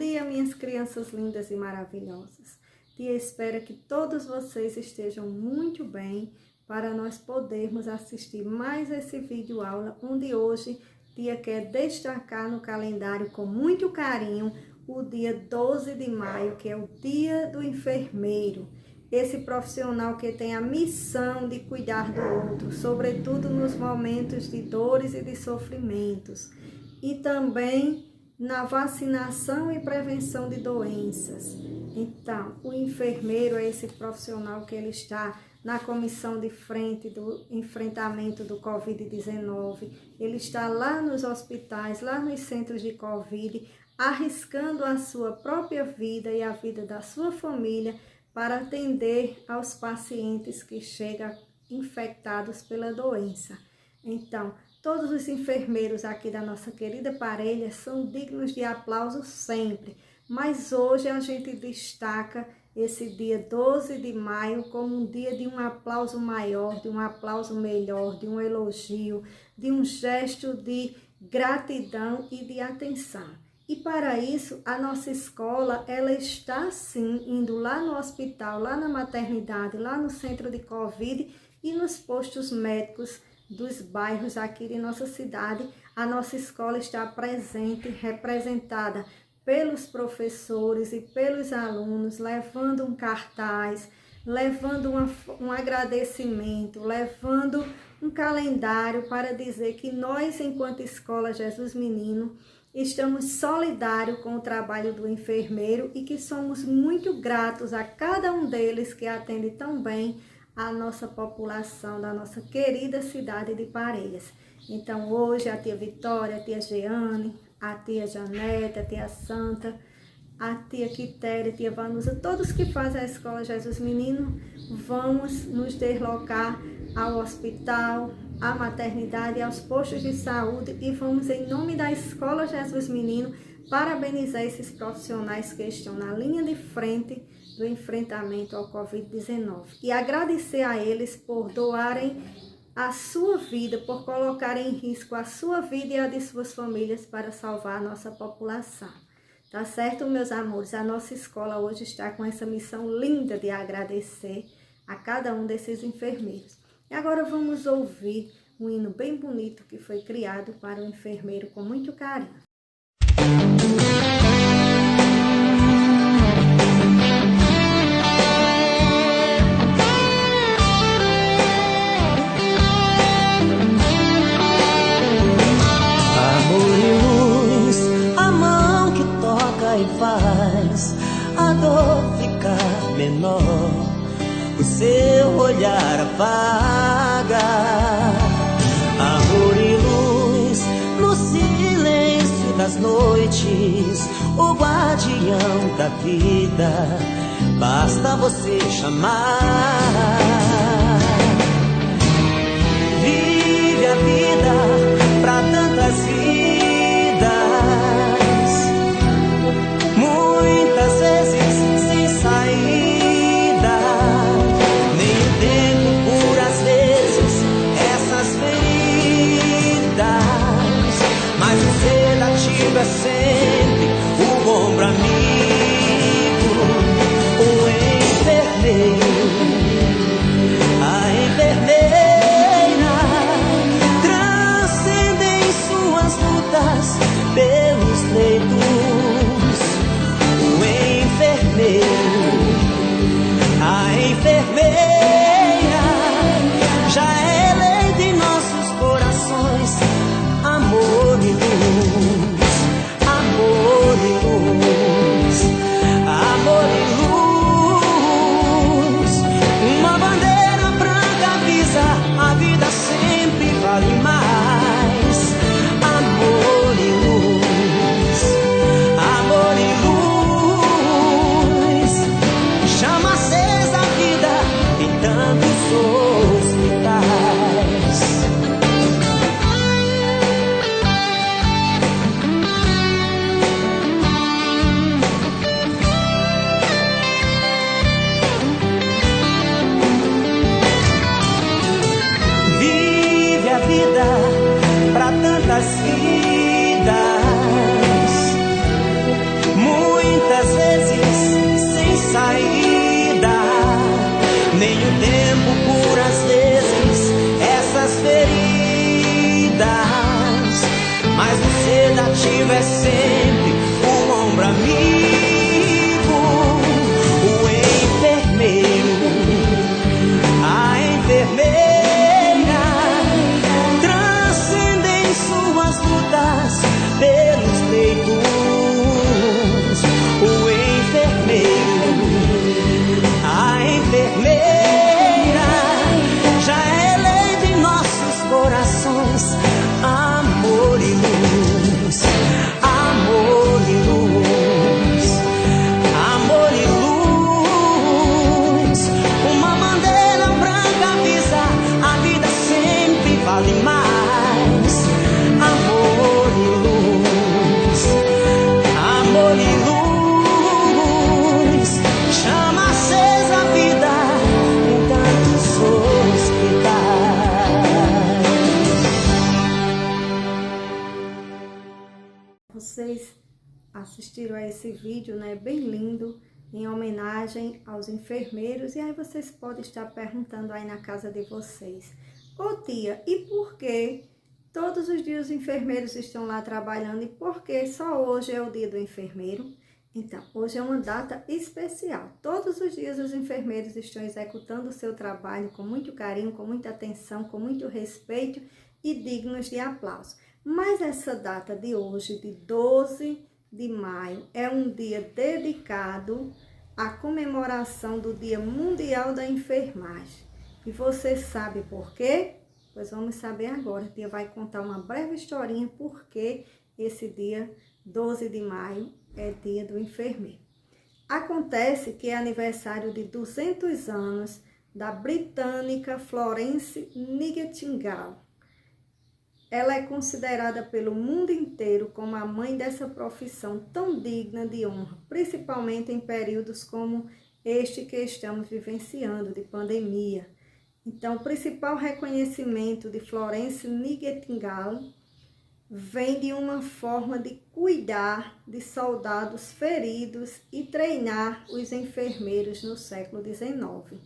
dia, minhas crianças lindas e maravilhosas. Tia espera que todos vocês estejam muito bem para nós podermos assistir mais esse vídeo aula, onde hoje Tia quer destacar no calendário com muito carinho o dia 12 de maio, que é o Dia do Enfermeiro. Esse profissional que tem a missão de cuidar do outro, sobretudo nos momentos de dores e de sofrimentos. E também na vacinação e prevenção de doenças. Então, o enfermeiro é esse profissional que ele está na comissão de frente do enfrentamento do Covid-19. Ele está lá nos hospitais, lá nos centros de Covid, arriscando a sua própria vida e a vida da sua família para atender aos pacientes que chegam infectados pela doença. Então, todos os enfermeiros aqui da nossa querida Parelhas são dignos de aplauso sempre, mas hoje a gente destaca esse dia 12 de maio como um dia de um aplauso maior, de um aplauso melhor, de um elogio, de um gesto de gratidão e de atenção. E para isso, a nossa escola, ela está sim indo lá no hospital, lá na maternidade, lá no centro de Covid e nos postos médicos dos bairros aqui de nossa cidade. A nossa escola está presente, representada pelos professores e pelos alunos, levando um cartaz, levando um agradecimento, levando um calendário para dizer que nós, enquanto Escola Jesus Menino, estamos solidários com o trabalho do enfermeiro e que somos muito gratos a cada um deles que atende tão bem a nossa população da nossa querida cidade de Parelhas. Então hoje a tia Vitória, a tia Jeane, a tia Janete, a tia Santa, a tia Quitéria, a tia Vanusa, todos que fazem a Escola Jesus Menino, vamos nos deslocar ao hospital, à maternidade, aos postos de saúde e vamos, em nome da Escola Jesus Menino, parabenizar esses profissionais que estão na linha de frente do enfrentamento ao Covid-19 e agradecer a eles por doarem a sua vida, por colocarem em risco a sua vida e a de suas famílias para salvar a nossa população. Tá certo, meus amores? A nossa escola hoje está com essa missão linda de agradecer a cada um desses enfermeiros. E agora vamos ouvir um hino bem bonito que foi criado para o enfermeiro com muito carinho. Amor e luz, a mão que toca e faz a dor ficar menor, o seu olhar apaga. Amor e luz, no silêncio das noites, o guardião da vida, basta você chamar. Vive a vida pra tantas vidas, muitas vezes sem saída. Nem o tempo cura às vezes essas feridas, mas o sedativo é sempre o ombro amigo, o enfermeiro, a enfermeira, transcendem suas lutas pelos leitos. O enfermeiro, a enfermeira, já é lei de nossos corações. Amor e luz, amor e luz, amor e luz. Uma bandeira branca avisa, a vida sempre vale mais. Amor e luz, amor e luz. Chama acesa a vida em assistiram a esse vídeo, né, bem lindo, em homenagem aos enfermeiros. E aí vocês podem estar perguntando aí na casa de vocês: ô tia, e por que todos os dias os enfermeiros estão lá trabalhando e por que só hoje é o dia do enfermeiro? Então, hoje é uma data especial. Todos os dias os enfermeiros estão executando o seu trabalho com muito carinho, com muita atenção, com muito respeito e dignos de aplauso. Mas essa data de hoje, de 12 de maio, é um dia dedicado à comemoração do Dia Mundial da Enfermagem. E você sabe por quê? Pois vamos saber agora. A tia vai contar uma breve historinha por que esse dia 12 de maio é dia do enfermeiro. Acontece que é aniversário de 200 anos da britânica Florence Nightingale. Ela é considerada pelo mundo inteiro como a mãe dessa profissão tão digna de honra, principalmente em períodos como este que estamos vivenciando, de pandemia. Então, o principal reconhecimento de Florence Nightingale vem de uma forma de cuidar de soldados feridos e treinar os enfermeiros no século XIX.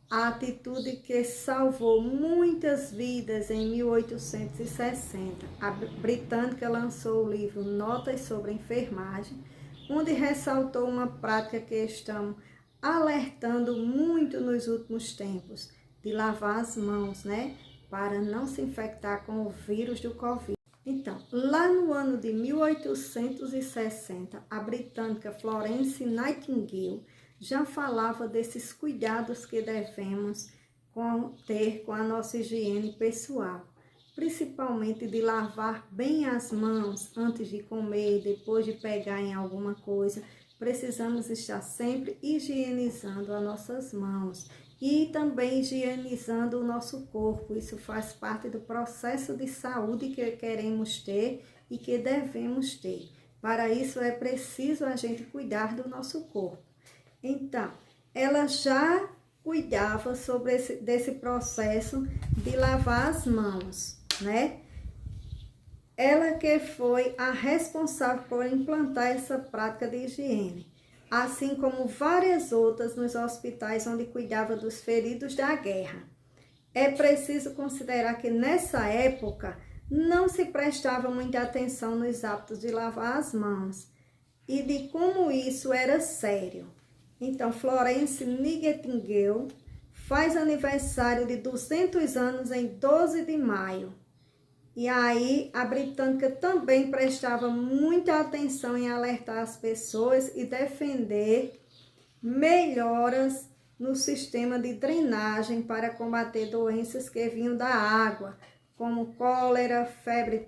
A atitude que salvou muitas vidas em 1860. A britânica lançou o livro Notas sobre a Enfermagem, onde ressaltou uma prática que estamos alertando muito nos últimos tempos, de lavar as mãos, né? Para não se infectar com o vírus do Covid. Então, lá no ano de 1860, a britânica Florence Nightingale já falava desses cuidados que devemos ter com a nossa higiene pessoal, principalmente de lavar bem as mãos antes de comer, depois de pegar em alguma coisa. Precisamos estar sempre higienizando as nossas mãos e também higienizando o nosso corpo. Isso faz parte do processo de saúde que queremos ter e que devemos ter. Para isso é preciso a gente cuidar do nosso corpo. Então, ela já cuidava desse processo de lavar as mãos, né? Ela que foi a responsável por implantar essa prática de higiene, assim como várias outras nos hospitais onde cuidava dos feridos da guerra. É preciso considerar que nessa época não se prestava muita atenção nos hábitos de lavar as mãos e de como isso era sério. Então, Florence Nightingale faz aniversário de 200 anos em 12 de maio. E aí, a britânica também prestava muita atenção em alertar as pessoas e defender melhoras no sistema de drenagem para combater doenças que vinham da água, como cólera, febre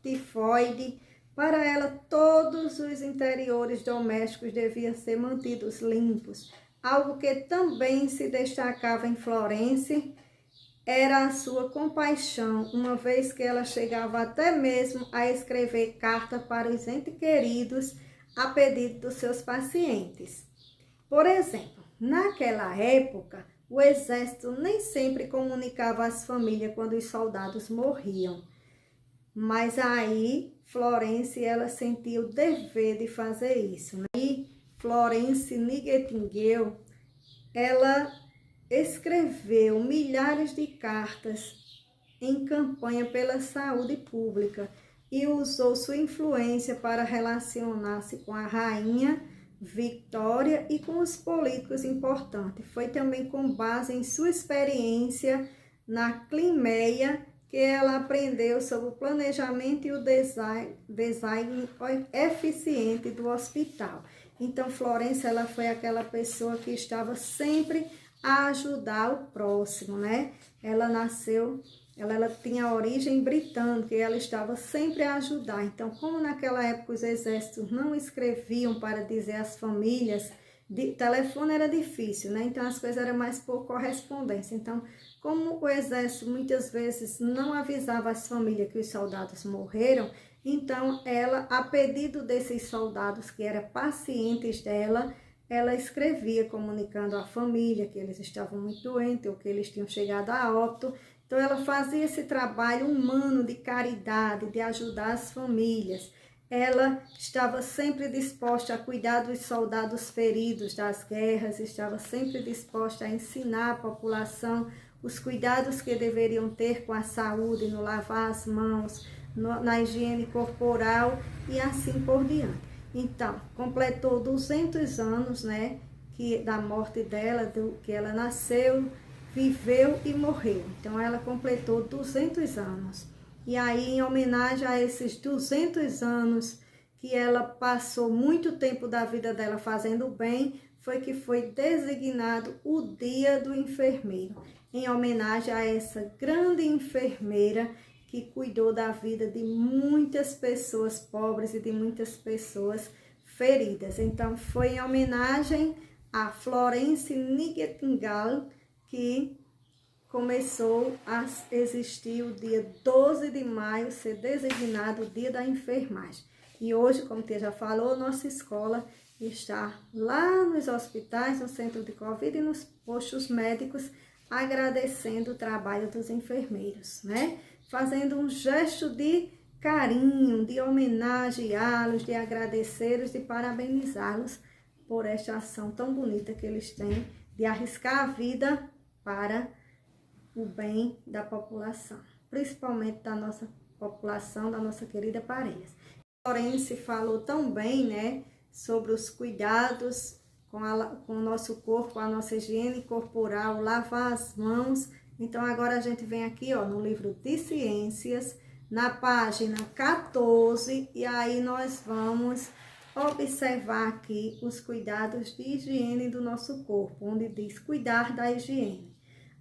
tifoide. Para ela, todos os interiores domésticos deviam ser mantidos limpos. Algo que também se destacava em Florence era a sua compaixão, uma vez que ela chegava até mesmo a escrever carta para os entes queridos a pedido dos seus pacientes. Por exemplo, naquela época, o exército nem sempre comunicava às famílias quando os soldados morriam. Mas aí, Florence, ela sentiu o dever de fazer isso, né? E Florence Nightingale, ela escreveu milhares de cartas em campanha pela saúde pública e usou sua influência para relacionar-se com a rainha Victoria e com os políticos importantes. Foi também com base em sua experiência na Crimeia que ela aprendeu sobre o planejamento e o design eficiente do hospital. Então, Florence, ela foi aquela pessoa que estava sempre a ajudar o próximo, né? Ela tinha origem britânica e ela estava sempre a ajudar. Então, como naquela época os exércitos não escreviam para dizer às famílias, telefone era difícil, né? Então, as coisas eram mais por correspondência. Então, como o exército muitas vezes não avisava as famílias que os soldados morreram, então ela, a pedido desses soldados que eram pacientes dela, ela escrevia comunicando à família que eles estavam muito doentes ou que eles tinham chegado a óbito. Então, ela fazia esse trabalho humano de caridade, de ajudar as famílias. ela estava sempre disposta a cuidar dos soldados feridos das guerras, estava sempre disposta a ensinar a população os cuidados que deveriam ter com a saúde, no lavar as mãos, na higiene corporal e assim por diante. Então, completou 200 anos, né, da morte dela, que ela nasceu, viveu e morreu. Então, ela completou 200 anos. E aí, em homenagem a esses 200 anos que ela passou muito tempo da vida dela fazendo bem, foi designado o Dia do Enfermeiro, em homenagem a essa grande enfermeira que cuidou da vida de muitas pessoas pobres e de muitas pessoas feridas. Então, foi em homenagem a Florence Nightingale que começou a existir o dia 12 de maio, ser designado o Dia da Enfermagem. E hoje, como você já falou, nossa escola está lá nos hospitais, no centro de Covid e nos postos médicos, agradecendo o trabalho dos enfermeiros, né? Fazendo um gesto de carinho, de homenageá-los, de agradecê-los, de parabenizá-los por esta ação tão bonita que eles têm de arriscar a vida para o bem da população, principalmente da nossa população, da nossa querida Parelhas. Florence falou tão bem, né, sobre os cuidados com o nosso corpo, a nossa higiene corporal, lavar as mãos. Então, agora a gente vem aqui, ó, no livro de ciências, na página 14, e aí nós vamos observar aqui os cuidados de higiene do nosso corpo, onde diz cuidar da higiene.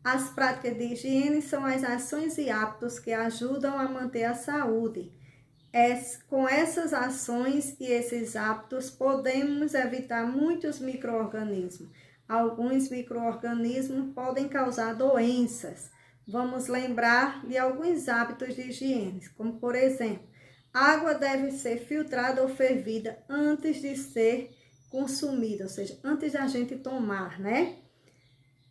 As práticas de higiene são as ações e hábitos que ajudam a manter a saúde. Com essas ações e esses hábitos, podemos evitar muitos micro-organismos. Alguns micro-organismos podem causar doenças. Vamos lembrar de alguns hábitos de higiene, como por exemplo, a água deve ser filtrada ou fervida antes de ser consumida, ou seja, antes da gente tomar, né?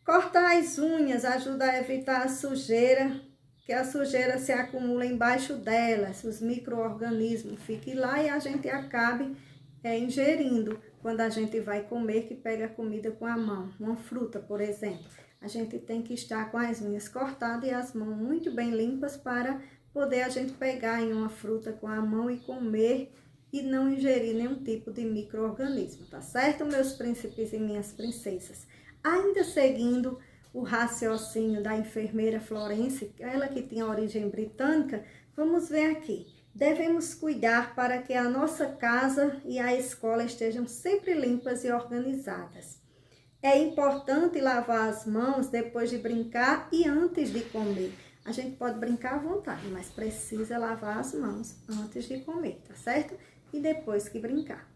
Cortar as unhas ajuda a evitar a sujeira, que a sujeira se acumula embaixo delas, os micro-organismos fiquem lá e a gente acabe ingerindo quando a gente vai comer, que pega a comida com a mão, uma fruta, por exemplo. A gente tem que estar com as unhas cortadas e as mãos muito bem limpas para poder a gente pegar em uma fruta com a mão e comer e não ingerir nenhum tipo de micro-organismo, tá certo, meus príncipes e minhas princesas? Ainda seguindo o raciocínio da enfermeira Florence, ela que tinha origem britânica, vamos ver aqui. Devemos cuidar para que a nossa casa e a escola estejam sempre limpas e organizadas. É importante lavar as mãos depois de brincar e antes de comer. A gente pode brincar à vontade, mas precisa lavar as mãos antes de comer, tá certo? E depois que brincar.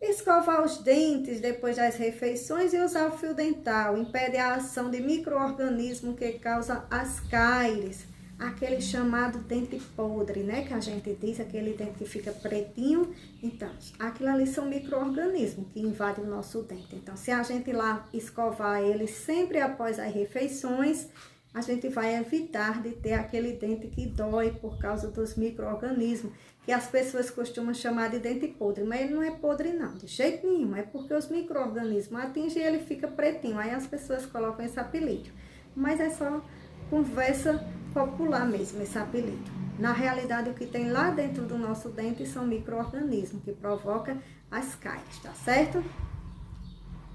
Escovar os dentes depois das refeições e usar o fio dental impede a ação de micro-organismo que causa as cáries, aquele chamado dente podre, né? Que a gente diz, aquele dente que fica pretinho. Então, aquilo ali são micro-organismos que invadem o nosso dente. Então, se a gente lá escovar ele sempre após as refeições, a gente vai evitar de ter aquele dente que dói por causa dos micro-organismos, que as pessoas costumam chamar de dente podre, mas ele não é podre não, de jeito nenhum, é porque os micro-organismos atingem e ele fica pretinho, aí as pessoas colocam esse apelido, mas é só conversa popular mesmo esse apelido. Na realidade, o que tem lá dentro do nosso dente são micro-organismos que provocam as cáries, tá certo?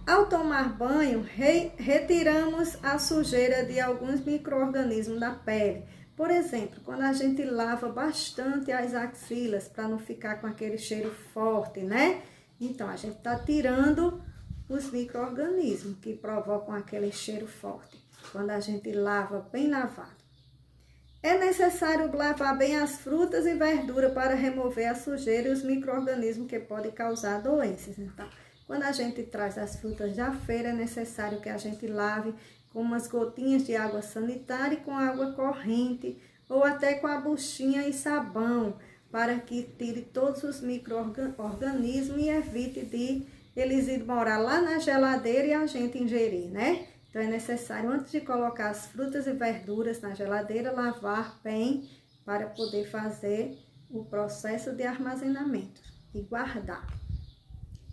Ao tomar banho, retiramos a sujeira de alguns micro-organismos da pele. Por exemplo, quando a gente lava bastante as axilas para não ficar com aquele cheiro forte, né? Então, a gente está tirando os micro-organismos que provocam aquele cheiro forte, quando a gente lava bem lavado. É necessário lavar bem as frutas e verduras para remover a sujeira e os micro-organismos que podem causar doenças. Então, quando a gente traz as frutas da feira, é necessário que a gente lave com umas gotinhas de água sanitária e com água corrente, ou até com a buchinha e sabão, para que tire todos os micro-organismos e evite de eles ir morar lá na geladeira e a gente ingerir, né? Então, é necessário, antes de colocar as frutas e verduras na geladeira, lavar bem para poder fazer o processo de armazenamento e guardar.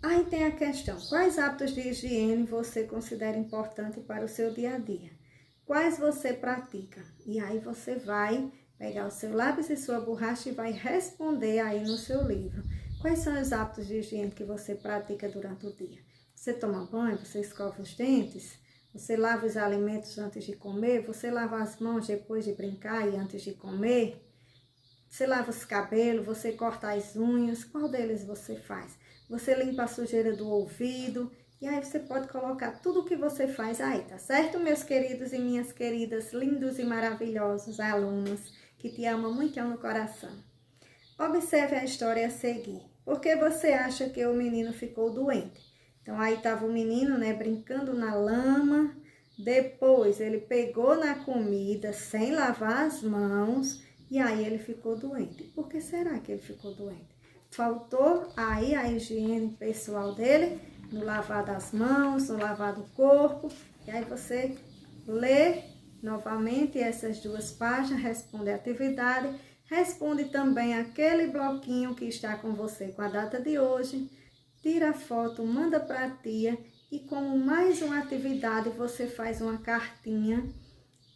Aí tem a questão, quais hábitos de higiene você considera importante para o seu dia a dia? Quais você pratica? E aí você vai pegar o seu lápis e sua borracha e vai responder aí no seu livro. Quais são os hábitos de higiene que você pratica durante o dia? Você toma banho? Você escova os dentes? Você lava os alimentos antes de comer? Você lava as mãos depois de brincar e antes de comer? Você lava os cabelos? Você corta as unhas? Qual deles você faz? Você limpa a sujeira do ouvido? E aí você pode colocar tudo o que você faz aí, tá certo, meus queridos e minhas queridas, lindos e maravilhosos alunos, que te amam muito no coração. Observe a história a seguir. Por que você acha que o menino ficou doente? Então, aí estava o menino, né, brincando na lama. Depois, ele pegou na comida sem lavar as mãos. E aí, ele ficou doente. Por que será que ele ficou doente? Faltou aí a higiene pessoal dele, no lavar das mãos, no lavar do corpo. E aí, você lê novamente essas 2 páginas, responde a atividade. Responde também aquele bloquinho que está com você com a data de hoje. Tira a foto, manda para a tia e como mais uma atividade você faz uma cartinha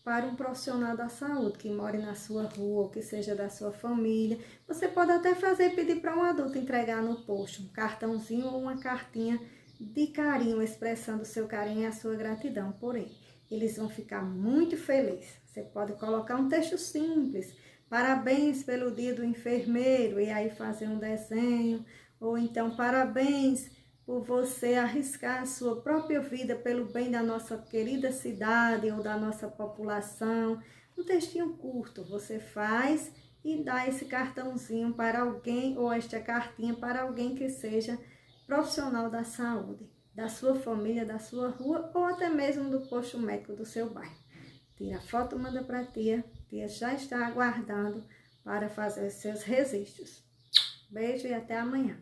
para um profissional da saúde que mora na sua rua ou que seja da sua família. Você pode até pedir para um adulto entregar no posto um cartãozinho ou uma cartinha de carinho, expressando o seu carinho e a sua gratidão por ele. Eles vão ficar muito felizes. Você pode colocar um texto simples. Parabéns pelo dia do enfermeiro, e aí fazer um desenho, ou então parabéns por você arriscar a sua própria vida pelo bem da nossa querida cidade ou da nossa população. Um textinho curto, você faz e dá esse cartãozinho para alguém, ou esta cartinha para alguém que seja profissional da saúde, da sua família, da sua rua, ou até mesmo do posto médico do seu bairro. Tira a foto, manda para a tia já está aguardando para fazer seus registros. Beijo e até amanhã.